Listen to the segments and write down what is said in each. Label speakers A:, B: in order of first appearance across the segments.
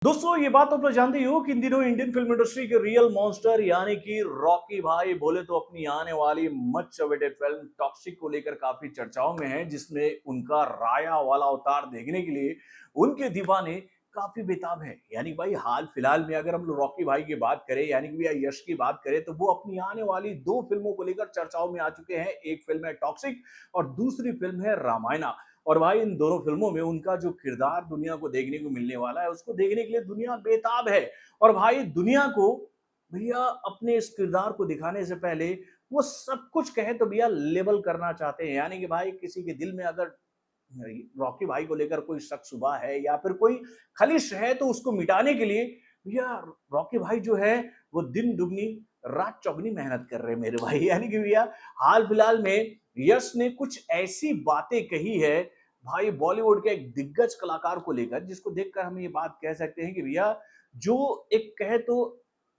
A: दोस्तों ये बात आप तो जानते ही हो कि इन दिनों इंडियन फिल्म इंडस्ट्री के रियल मॉन्स्टर यानी कि रॉकी भाई बोले तो अपनी आने वाली मच अवेटेड फिल्म टॉक्सिक को लेकर काफी चर्चाओं में है, जिसमें उनका राया वाला अवतार देखने के लिए उनके दीवाने काफी बेताब है। यानी भाई हाल फिलहाल में अगर हम लोग रॉकी भाई की बात करें यानी कि भैया यश की बात करें तो वो अपनी आने वाली दो फिल्मों को लेकर चर्चाओं में आ चुके हैं। एक फिल्म है टॉक्सिक और दूसरी फिल्म है रामायणा। और भाई इन दोनों फिल्मों में उनका जो किरदार दुनिया को देखने को मिलने वाला है उसको देखने के लिए दुनिया बेताब है। और भाई दुनिया को भैया अपने इस किरदार को दिखाने से पहले वो सब कुछ कहे तो भैया लेबल करना चाहते हैं। यानी कि भाई किसी के दिल में अगर रॉकी भाई को लेकर कोई शक शुबा है या फिर कोई खलिश है तो उसको मिटाने के लिए भैया रॉकी भाई जो है वो दिन दुगनी रात चौगनी मेहनत कर रहे हैं मेरे भाई। यानी कि भैया हाल फिलहाल में यश ने कुछ ऐसी बातें कही है भाई बॉलीवुड के एक दिग्गज कलाकार को लेकर, जिसको देखकर हम ये बात कह सकते हैं कि भैया जो एक कहे तो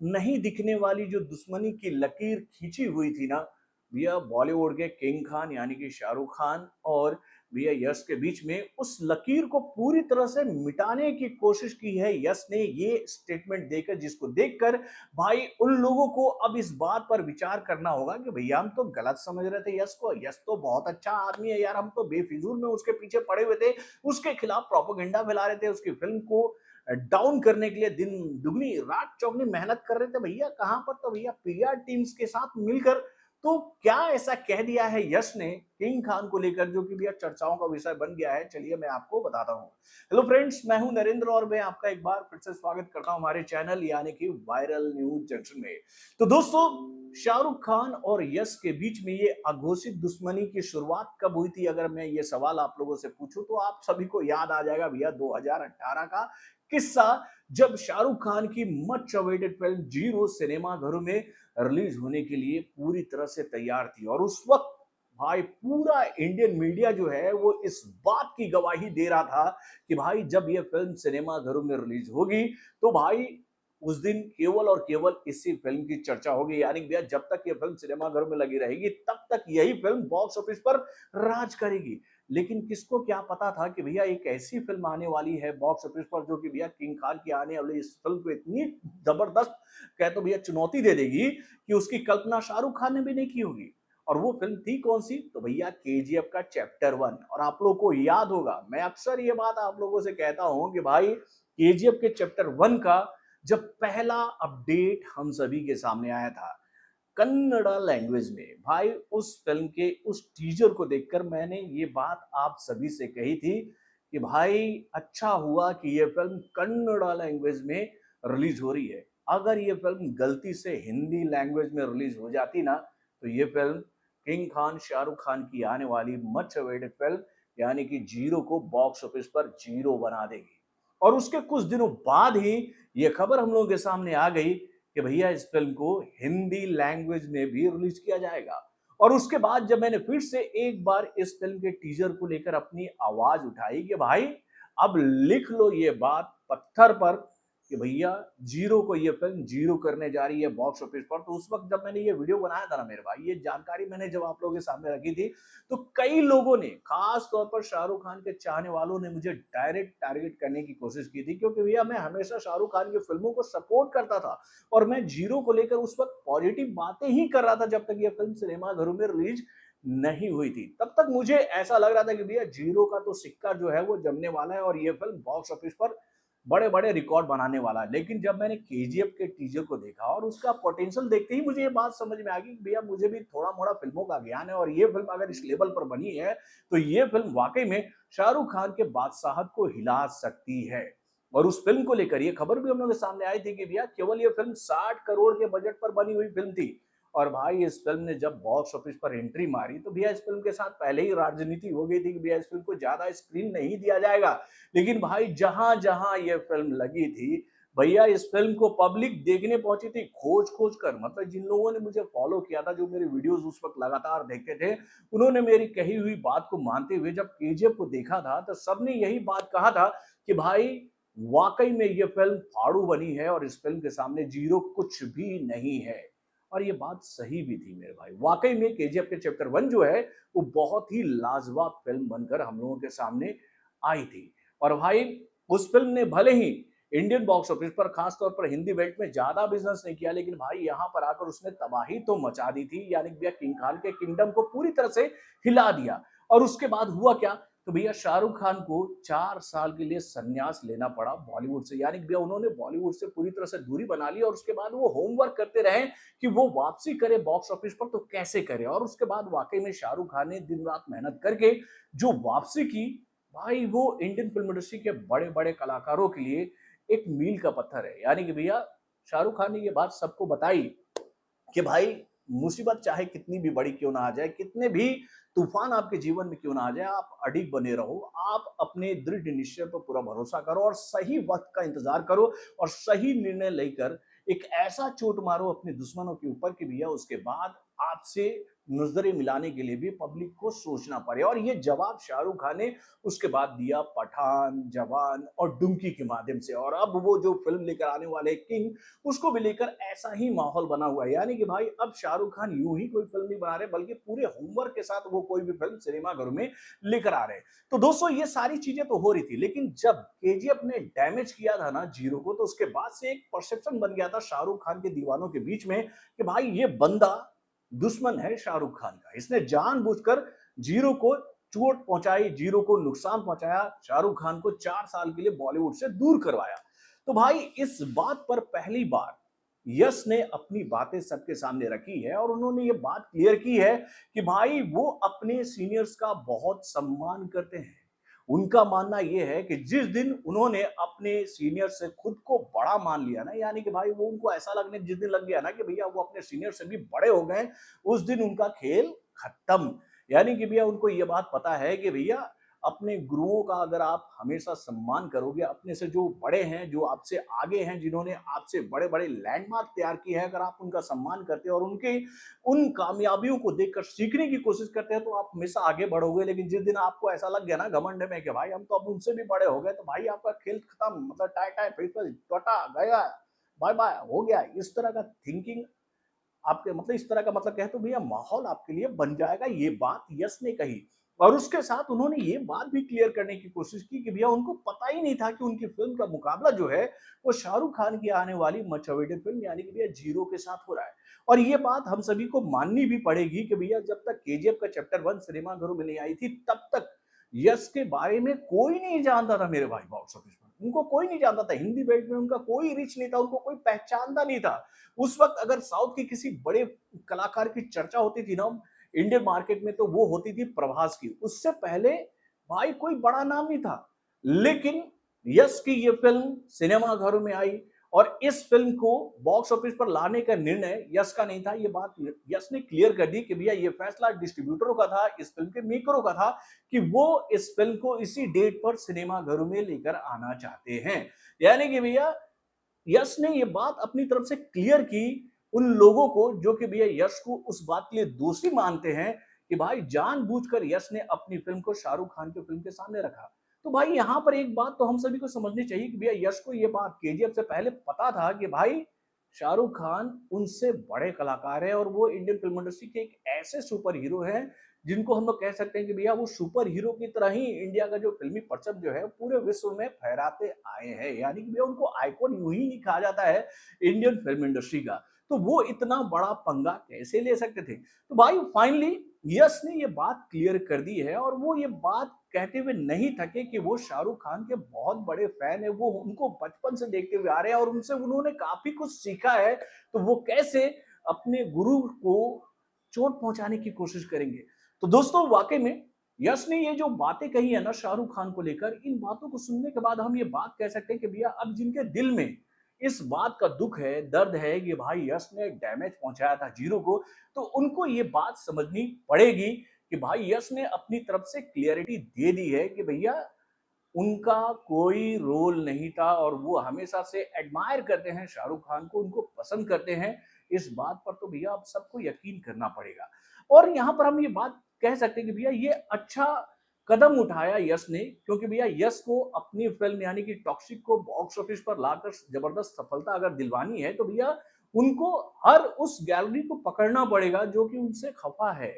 A: नहीं दिखने वाली जो दुश्मनी की लकीर खींची हुई थी ना भैया बॉलीवुड के किंग खान यानी कि शाहरुख खान और भैया यश के बीच में, उस लकीर को पूरी तरह से मिटाने की कोशिश की है यश ने ये स्टेटमेंट देकर, जिसको देखकर भाई उन लोगों को अब इस बात पर विचार करना होगा कि भैया हम तो गलत समझ रहे थे यश को। यश तो बहुत अच्छा आदमी है यार, हम तो बेफिजूल में उसके पीछे पड़े हुए थे, उसके खिलाफ प्रोपेगेंडा फैला रहे थे, उसकी फिल्म को डाउन करने के लिए दिन दुगनी रात चौगनी मेहनत कर रहे थे। भैया कहां पर तो भैया पीआर टीम्स के साथ मिलकर तो क्या ऐसा कह दिया है यश ने किंग खान को लेकर जो कि भैया चर्चाओं का विषय बन गया है, चलिए मैं आपको बताता हूँ। हेलो फ्रेंड्स, मैं हूं नरेंद्र और मैं आपका एक बार फिर से स्वागत करता हूं हमारे चैनल यानी कि वायरल न्यूज जंक्शन में। तो दोस्तों शाहरुख खान और यश के बीच में ये अघोषित दुश्मनी की शुरुआत कब हुई थी, अगर मैं ये सवाल आप लोगों से पूछूं तो आप सभी को याद आ जाएगा भैया 2018 का किस्सा, जब शाहरुख खान की much awaited film zero cinema घरों में रिलीज होने के लिए पूरी तरह से तैयार थी। और उस वक्त भाई पूरा इंडियन मीडिया जो है वो इस बात की गवाही दे रहा था कि भाई जब ये फिल्म सिनेमा घरों में रिलीज होगी तो भाई उस दिन केवल और केवल इसी फिल्म की चर्चा होगी। यानी भैया जब तक ये फिल्म सिनेमा घरों में लगी रहेगी तब तक यही फिल्म बॉक्स ऑफिस पर राज करेगी। लेकिन किसको क्या पता था कि भैया एक ऐसी फिल्म आने वाली है बॉक्स ऑफिस पर जो कि भैया किंग खान की आने वाली इस फिल्म को इतनी जबरदस्त कह तो भैया चुनौती दे देगी कि उसकी कल्पना शाहरुख खान ने भी नहीं की होगी। और वो फिल्म थी कौन सी, तो भैया केजीएफ का चैप्टर 1। और आप लोगों को याद होगा मैं अक्सर ये बात आप लोगों से कहता हूं कि भाई केजीएफ के चैप्टर 1 का जब पहला अपडेट हम सभी के सामने आया था कन्नड़ा लैंग्वेज में, भाई उस फिल्म के उस टीजर को देखकर मैंने ये बात आप सभी से कही थी कि भाई अच्छा हुआ कि ये फिल्म कन्नड़ा लैंग्वेज में रिलीज हो रही है। अगर ये फिल्म गलती से हिंदी लैंग्वेज में रिलीज हो जाती ना तो ये फिल्म किंग खान शाहरुख खान की आने वाली मच अवेटेड फिल्म यानी कि जीरो को बॉक्स ऑफिस पर जीरो बना देगी। और उसके कुछ दिनों बाद ही ये खबर हम लोगों के सामने आ गई कि भैया इस फिल्म को हिंदी लैंग्वेज में भी रिलीज किया जाएगा। और उसके बाद जब मैंने फिर से एक बार इस फिल्म के टीजर को लेकर अपनी आवाज उठाई कि भाई अब लिख लो ये बात पत्थर पर कि भैया जीरो को ये फिल्म जीरो करने जा रही है बॉक्स ऑफिस पर, तो उस वक्त जब मैंने ये वीडियो बनाया था ना मेरे भाई, ये जानकारी मैंने जब आप लोगों के सामने रखी थी तो कई लोगों ने खास तौर पर शाहरुख खान के चाहने वालों ने मुझे डायरेक्ट टारगेट करने की कोशिश की थी, क्योंकि भैया मैं हमेशा शाहरुख खान की फिल्मों को सपोर्ट करता था और मैं जीरो को लेकर उस वक्त पॉजिटिव बातें ही कर रहा था जब तक ये फिल्म सिनेमा घरों में रिलीज नहीं हुई थी। तब तक मुझे ऐसा लग रहा था कि भैया जीरो का तो सिक्का जो है वो जमने वाला है और ये फिल्म बॉक्स ऑफिस पर बड़े बड़े रिकॉर्ड बनाने वाला है। लेकिन जब मैंने केजीएफ के टीजर को देखा और उसका पोटेंशियल देखते ही मुझे ये बात समझ में आ गई कि भैया मुझे भी थोड़ा मोड़ा फिल्मों का ज्ञान है और ये फिल्म अगर इस लेवल पर बनी है तो ये फिल्म वाकई में शाहरुख खान के बादशाहत को हिला सकती है। और उस फिल्म को लेकर ये खबर भी हम लोगों के सामने आई थी कि भैया केवल ये फिल्म 60 करोड़ के बजट पर बनी हुई फिल्म थी। और भाई इस फिल्म ने जब बॉक्स ऑफिस पर एंट्री मारी तो भैया इस फिल्म के साथ पहले ही राजनीति हो गई थी कि भैया इस फिल्म को ज्यादा स्क्रीन नहीं दिया जाएगा। लेकिन भाई जहां जहां ये फिल्म लगी थी भैया इस फिल्म को पब्लिक देखने पहुंची थी खोज खोज कर। मतलब जिन लोगों ने मुझे फॉलो किया था, जो मेरे वीडियोस उस वक्त लगातार देखते थे, उन्होंने मेरी कही हुई बात को मानते हुए जब केजीएफ को देखा था तो सबने यही बात कहा था कि भाई वाकई में ये फिल्म फाड़ू बनी है और इस फिल्म के सामने जीरो कुछ भी नहीं है। और ये बात सही भी थी मेरे भाई, वाकई में केजीएफ के चैप्टर 1 जो है वो बहुत ही लाजवाब फिल्म बनकर हम लोगों के सामने आई थी। और भाई उस फिल्म ने भले ही इंडियन बॉक्स ऑफिस पर, खासतौर पर हिंदी बेल्ट में ज्यादा बिजनेस नहीं किया, लेकिन भाई यहाँ पर आकर उसने तबाही तो मचा दी थी। यानी कि भैया किंग खान के किंगडम को पूरी तरह से हिला दिया। और उसके बाद हुआ क्या, तो भैया शाहरुख खान को 4 साल के लिए संन्यास लेना पड़ा बॉलीवुड से। यानी कि भैया उन्होंने बॉलीवुड से पूरी तरह से दूरी बना ली, और उसके बाद वो होमवर्क करते रहे कि वो वापसी करे बॉक्स ऑफिस पर तो कैसे करे। और उसके बाद वाकई में शाहरुख खान ने दिन रात मेहनत करके जो वापसी की, भाई वो इंडियन फिल्म इंडस्ट्री के बड़े बड़े कलाकारों के लिए एक मील का पत्थर है। यानी कि भैया शाहरुख खान ने ये बात सबको बताई कि भाई मुसीबत चाहे कितनी भी बड़ी क्यों ना आ जाए, कितने भी तूफान आपके जीवन में क्यों ना आ जाए, आप अडिग बने रहो, आप अपने दृढ़ निश्चय पर पूरा भरोसा करो और सही वक्त का इंतजार करो और सही निर्णय लेकर एक ऐसा चोट मारो अपने दुश्मनों के ऊपर कि भैया उसके बाद आपसे नजरें मिलाने के लिए भी पब्लिक को सोचना पड़े। और ये जवाब शाहरुख खान ने उसके बाद दिया पठान, जवान और डुंकी के माध्यम से। और अब वो जो फिल्म लेकर आने वाले किंग, उसको भी लेकर ऐसा ही माहौल बना हुआ है। यानी कि भाई अब शाहरुख खान यूं ही कोई फिल्म नहीं बना रहे, बल्कि पूरे होमवर्क के साथ वो कोई भी फिल्म सिनेमाघरों में लेकर आ रहे हैं। तो दोस्तों ये सारी चीजें तो हो रही थी, लेकिन जब केजीएफ ने डैमेज किया था ना जीरो को, तो उसके बाद से एक परसेप्शन बन गया था शाहरुख खान के दीवानों के बीच में कि भाई ये बंदा दुश्मन है शाहरुख खान का, इसने जानबूझकर जीरो को चोट पहुंचाई, जीरो को नुकसान पहुंचाया, शाहरुख खान को 4 साल के लिए बॉलीवुड से दूर करवाया। तो भाई इस बात पर पहली बार यश ने अपनी बातें सबके सामने रखी है, और उन्होंने ये बात क्लियर की है कि भाई वो अपने सीनियर्स का बहुत सम्मान करते हैं। उनका मानना यह है कि जिस दिन उन्होंने अपने सीनियर से खुद को बड़ा मान लिया ना, यानी कि भाई वो उनको ऐसा लगने जिस दिन लग गया ना कि भैया वो अपने सीनियर से भी बड़े हो गए, उस दिन उनका खेल खत्म। यानी कि भैया उनको ये बात पता है कि भैया अपने गुरुओं का अगर आप हमेशा सम्मान करोगे, अपने से जो बड़े हैं, जो आपसे आगे हैं, जिन्होंने आपसे बड़े बड़े लैंडमार्क तैयार किए हैं, अगर आप उनका सम्मान करते हैं और उनके उन कामयाबियों को देखकर सीखने की कोशिश करते हैं, तो आप हमेशा आगे बढ़ोगे। लेकिन जिस दिन आपको ऐसा लग गया ना घमंड में कि भाई हम तो अब उनसे भी बड़े हो गए, तो भाई आपका खेल खत्म, मतलब टाई टाई फिर टटा गया, बाय बाय हो गया। इस तरह का थिंकिंग आपके मतलब इस तरह का मतलब कहे तो भैया माहौल आपके लिए बन जाएगा। ये बात यश ने कही, और उसके साथ उन्होंने ये बात भी क्लियर करने की कोशिश की कि भैया उनको पता ही नहीं था कि उनकी फिल्म का मुकाबला जो है वो शाहरुख खान की आने वाली मच अवेटेड फिल्म यानी कि भैया जीरो के साथ हो रहा है। और ये बात हम सभी को माननी भी पड़ेगी कि भैया जब तक केजीएफ का चैप्टर 1 सिनेमाघरों में नहीं आई थी, तब तक यश के बारे में कोई नहीं जानता था मेरे भाई। बॉक्स ऑफिस पर उनको कोई नहीं जानता था, हिंदी बेल्ट में उनका कोई रीच नहीं था, उनको कोई पहचानता नहीं था। उस वक्त अगर साउथ के किसी बड़े कलाकार की चर्चा होती थी ना इंडियन मार्केट में, तो वो होती थी प्रभास की। उससे पहले भाई कोई बड़ा नाम नहीं था। लेकिन यश की ये फिल्म सिनेमाघरों में आई, और इस फिल्म को बॉक्स ऑफिस पर लाने का निर्णय यश का नहीं था। ये बात यश ने क्लियर कर दी कि भैया ये फैसला डिस्ट्रीब्यूटरों का था, इस फिल्म के मेकरों का था, कि वो इस फिल्म को इसी डेट पर सिनेमाघरों में लेकर आना चाहते हैं। यानी कि भैया यश ने ये बात अपनी तरफ से क्लियर की उन लोगों को जो कि भैया यश को उस बात के लिए दोषी मानते हैं कि भाई जानबूझकर यश ने अपनी फिल्म को शाहरुख खान की फिल्म के सामने रखा। तो भाई यहां पर एक बात तो हम सभी को समझनी चाहिए कि भैया यश को ये बात केजीएफ से पहले पता था कि भाई शाहरुख खान उनसे बड़े कलाकार है, और वो इंडियन फिल्म इंडस्ट्री के एक ऐसे सुपर हीरो हैं जिनको हम लोग कह सकते हैं कि भैया वो सुपर हीरो की तरह ही इंडिया का जो फिल्मी परचम जो है पूरे विश्व में फहराते आए हैं। यानी कि भैया उनको आइकॉन यूं ही नहीं कहा जाता है इंडियन फिल्म इंडस्ट्री का। तो वो इतना बड़ा पंगा कैसे ले सकते थे। तो भाई फाइनली यश ने ये बात क्लियर कर दी है, और वो ये बात कहते हुए नहीं थके कि वो शाहरुख खान के बहुत बड़े फैन है, वो उनको बचपन से देखते हुए आ रहे हैं और उनसे उन्होंने काफी कुछ सीखा है। तो वो कैसे अपने गुरु को चोट पहुंचाने की कोशिश करेंगे। तो दोस्तों वाकई में यश ने ये जो बातें कही है ना शाहरुख खान को लेकर, इन बातों को सुनने के बाद हम ये बात कह सकते हैं कि भैया अब जिनके दिल में इस बात का दुख है, दर्द है कि भाई यश ने डैमेज पहुंचाया था जीरो को, तो उनको ये बात समझनी पड़ेगी कि भाई यश ने अपनी तरफ से क्लियरिटी दे दी है कि भैया उनका कोई रोल नहीं था, और वो हमेशा से एडमायर करते हैं शाहरुख खान को, उनको पसंद करते हैं। इस बात पर तो भैया आप सबको यकीन करना पड़ेगा। और यहाँ पर हम ये बात कह सकते हैं कि भैया ये अच्छा कदम उठाया यश ने, क्योंकि भैया यश को अपनी फिल्म यानी कि टॉक्सिक को बॉक्स ऑफिस पर लाकर जबरदस्त सफलता अगर दिलवानी है, तो भैया उनको हर उस गैलरी को पकड़ना पड़ेगा जो कि उनसे खफा है।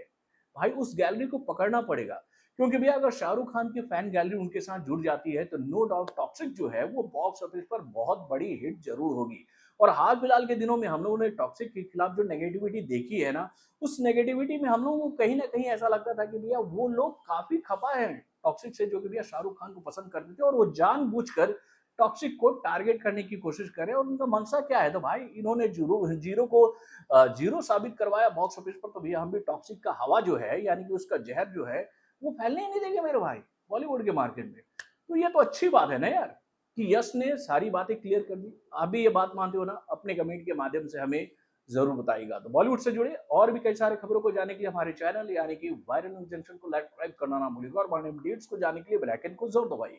A: भाई उस गैलरी को पकड़ना पड़ेगा, क्योंकि भैया अगर शाहरुख खान की फैन गैलरी उनके साथ जुड़ जाती है तो नो डाउट टॉक्सिक जो है वो बॉक्स ऑफिस पर बहुत बड़ी हिट जरूर होगी। और हाल फिलहाल के दिनों में हम लोगों ने टॉक्सिक के खिलाफ जो नेगेटिविटी देखी है ना, उस नेगेटिविटी में हम लोगों को कहीं ना कहीं ऐसा लगता था कि भैया वो लोग काफी खपा है टॉक्सिक से, जो कि भैया शाहरुख खान को पसंद करते थे और वो जानबूझकर टॉक्सिक को टारगेट करने की कोशिश करे। और उनका मनसा क्या है, तो भाई इन्होंने जीरो जीरो को जीरो साबित करवाया बॉक्स ऑफिस पर, तो भैया हम भी टॉक्सिक का हवा जो है यानी कि उसका जहर जो है वो फैलने ही नहीं देंगे मेरे भाई बॉलीवुड के मार्केट में। तो ये तो अच्छी बात है ना यार कि यश ने सारी बातें क्लियर कर दी। आप भी ये बात मानते हो ना? अपने कमेंट के माध्यम से हमें जरूर बताइएगा। तो बॉलीवुड से जुड़े और भी कई सारे खबरों को जानने के लिए हमारे चैनल यानी कि वायरल न्यूज जंक्शन को लाइक करना ना भूलिएगा और बड़े अपडेट्स को जानने के लिए बेल आइकन को जरूर दबाइए।